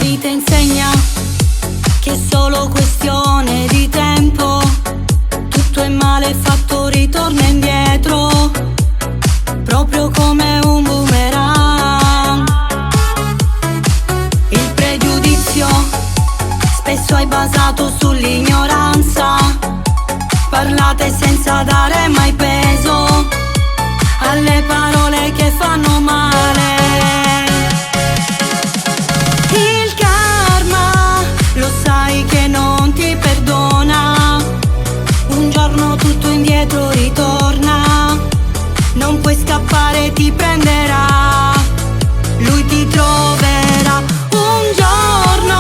vita insegna che è solo questione di tempo. Tutto è male fatto, ritorna indietro, proprio come un boomerang. Il pregiudizio spesso è basato sull'ignoranza. Parlate senza dare mai peso alle parole che fanno male. Il karma lo sai che non ti perdona. Un giorno tutto indietro ritorna. Non puoi scappare, ti prenderà. Lui ti troverà. Un giorno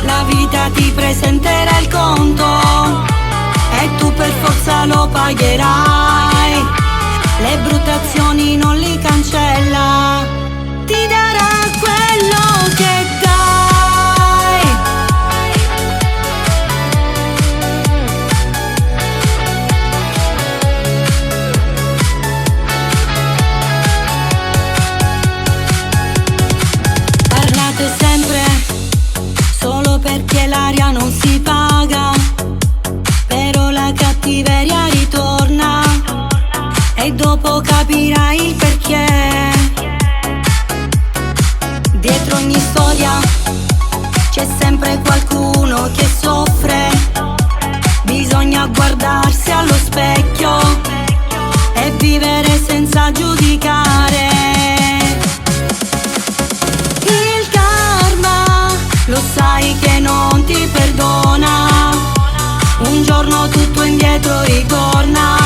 la vita ti presenterà il conto e tu per forza lo pagherai. Le brutte azioni non li cancella, ti darà quello che dai. Parlate sempre solo perché l'aria non si paga, però la cattiveria ritorna e dopo capirai il perché. Dietro ogni storia c'è sempre qualcuno che soffre. Bisogna guardarsi allo specchio e vivere senza giudicare. Il karma lo sai che non ti perdona. Un giorno tutto indietro ritorna.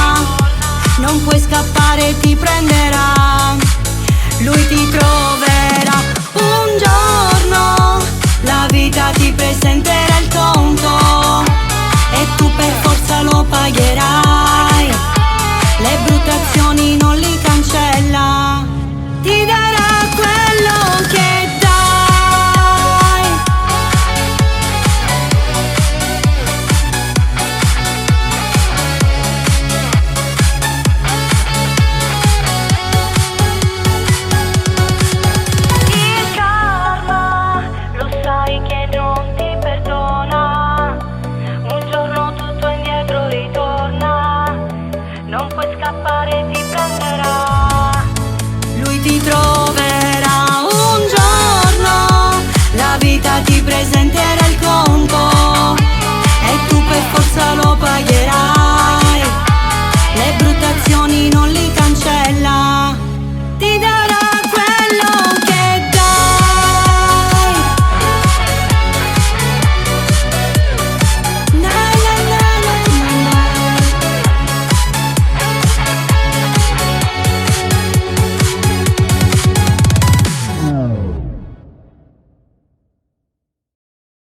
Non puoi scappare, ti prenderà. Lui ti troverà. Un giorno la vita ti presenterà